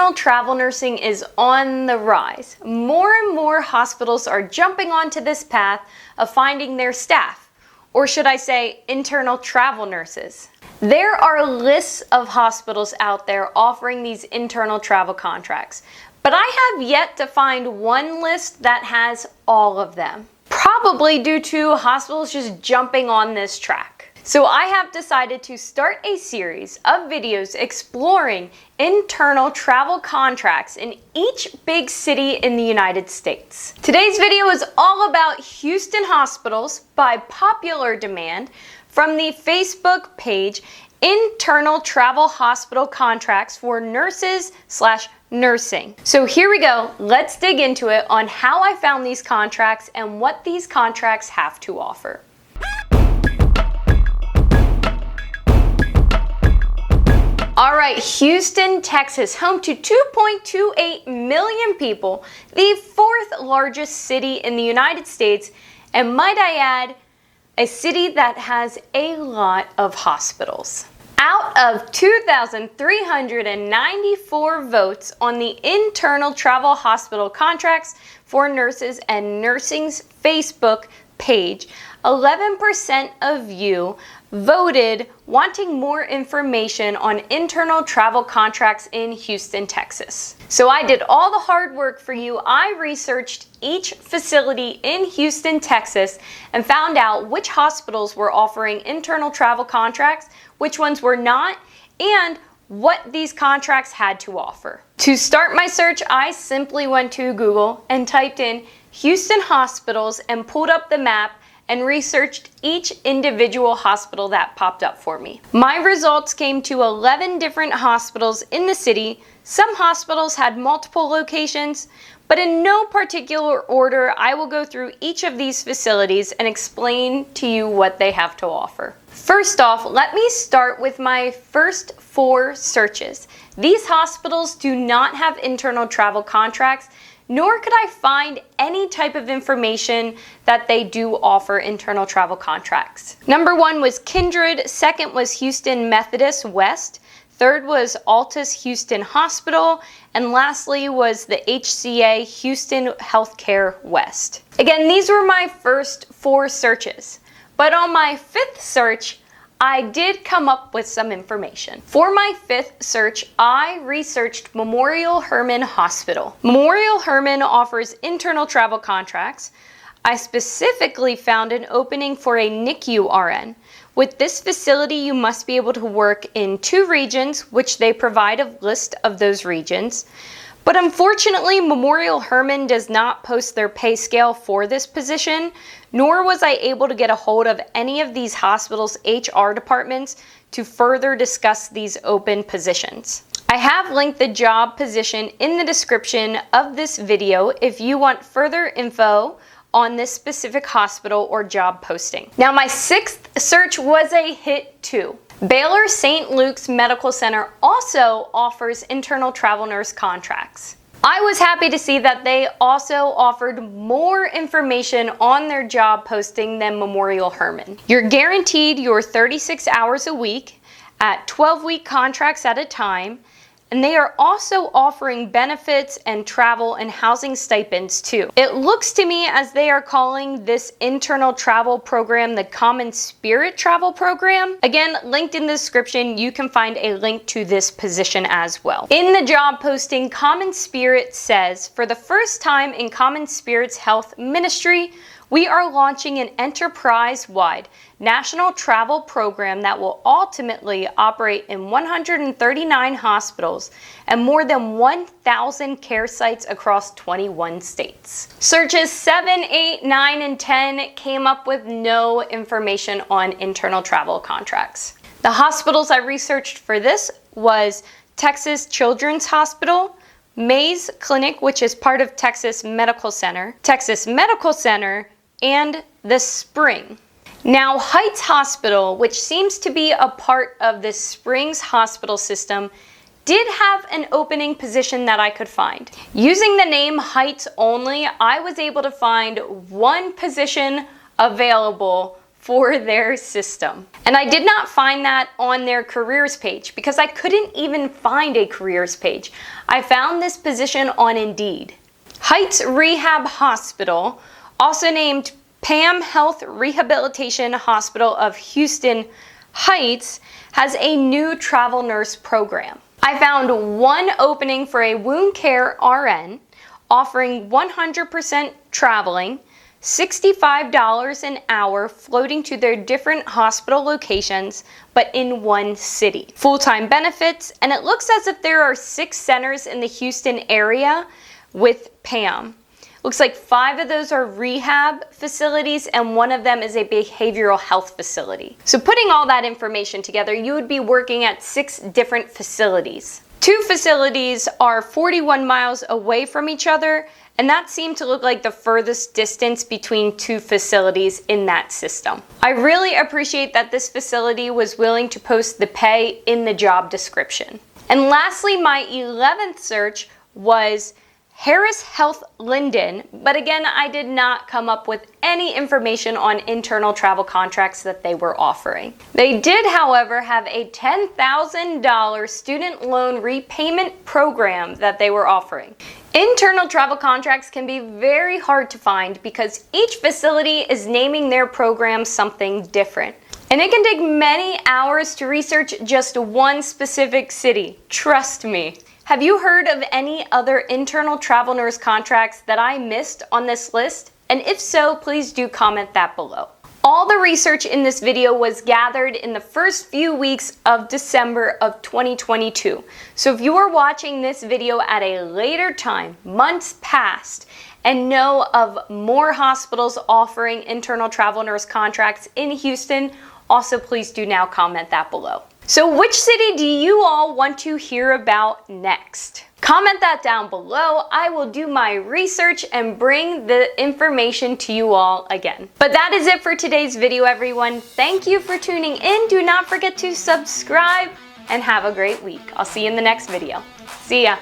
internal travel nursing is on the rise. More and more hospitals are jumping onto this path of finding their staff, or should I say internal travel nurses. There are lists of hospitals out there offering these internal travel contracts, but I have yet to find one list that has all of them. Probably due to hospitals just jumping on this track. So I have decided to start a series of videos exploring internal travel contracts in each big city in the United States. Today's video is all about Houston hospitals by popular demand from the Facebook page Internal Travel Hospital Contracts for Nurses/Nursing. So here we go. Let's dig into it on how I found these contracts and what these contracts have to offer. All right, Houston, Texas, home to 2.28 million people, the fourth largest city in the United States, and might I add, a city that has a lot of hospitals. Out of 2,394 votes on the Internal Travel Hospital Contracts for Nurses and Nursing's Facebook page, 11% of you voted wanting more information on internal travel contracts in Houston, Texas. So I did all the hard work for you. I researched each facility in Houston, Texas, and found out which hospitals were offering internal travel contracts, which ones were not, and what these contracts had to offer. To start my search, I simply went to Google and typed in Houston hospitals and pulled up the map and researched each individual hospital that popped up for me. My results came to 11 different hospitals in the city. Some hospitals had multiple locations, but in no particular order, I will go through each of these facilities and explain to you what they have to offer. First off, let me start with my first 4 searches. These hospitals do not have internal travel contracts, nor could I find any type of information that they do offer internal travel contracts. Number 1 was KINDRED, second was Houston Methodist West, third was Altus Houston Hospital, and lastly was the HCA Houston Healthcare West. Again, these were my first 4 searches, but on my 5th search, I did come up with some information. For my 5th search, I researched Memorial Hermann Hospital. Memorial Hermann offers internal travel contracts. I specifically found an opening for a NICU RN. With this facility, you must be able to work in 2 regions, which they provide a list of those regions. But unfortunately, Memorial Hermann does not post their pay scale for this position, nor was I able to get a hold of any of these hospitals' HR departments to further discuss these open positions. I have linked the job position in the description of this video if you want further info on this specific hospital or job posting. Now, my 6th search was a hit too. Baylor St. Luke's Medical Center also offers internal travel nurse contracts. I was happy to see that they also offered more information on their job posting than Memorial Hermann. You're guaranteed your 36 hours a week at 12-week contracts at a time, and they are also offering benefits and travel and housing stipends too. It looks to me as they are calling this internal travel program the Common Spirit Travel Program. Again, linked in the description, you can find a link to this position as well. In the job posting, Common Spirit says, for the first time in Common Spirit's health ministry, we are launching an enterprise-wide national travel program that will ultimately operate in 139 hospitals and more than 1,000 care sites across 21 states. Searches 7, 8, 9, and 10 came up with no information on internal travel contracts. The hospitals I researched for this was Texas Children's Hospital, Mays Clinic, which is part of Texas Medical Center, and The Spring. Now, Heights Hospital, which seems to be a part of the Springs Hospital system, did have an opening position that I could find. Using the name Heights only, I was able to find one position available for their system. And I did not find that on their careers page because I couldn't even find a careers page. I found this position on Indeed. Heights Rehab Hospital, also named PAM Health Rehabilitation Hospital of Houston Heights, has a new travel nurse program. I found one opening for a wound care RN offering 100% traveling, $65 an hour floating to their different hospital locations, but in one city. Full-time benefits, and it looks as if there are 6 centers in the Houston area with PAM. Looks like 5 of those are rehab facilities and 1 of them is a behavioral health facility. So putting all that information together, you would be working at 6 different facilities. 2 facilities are 41 miles away from each other, and that seemed to look like the furthest distance between 2 facilities in that system. I really appreciate that this facility was willing to post the pay in the job description. And lastly, my 11th search was Harris Health LYNDON, but again, I did not come up with any information on internal travel contracts that they were offering. They did, however, have a $10,000 student loan repayment program that they were offering. Internal travel contracts can be very hard to find because each facility is naming their program something different. And it can take many hours to research just one specific city, trust me. Have you heard of any other internal travel nurse contracts that I missed on this list? And if so, please do comment that below. All the research in this video was gathered in the first few weeks of December of 2022. So if you are watching this video at a later time, months past, and know of more hospitals offering internal travel nurse contracts in Houston, also please do now comment that below. So which city do you all want to hear about next? Comment that down below. I will do my research and bring the information to you all again. But that is it for today's video, everyone. Thank you for tuning in. Do not forget to subscribe and have a great week. I'll see you in the next video. See ya.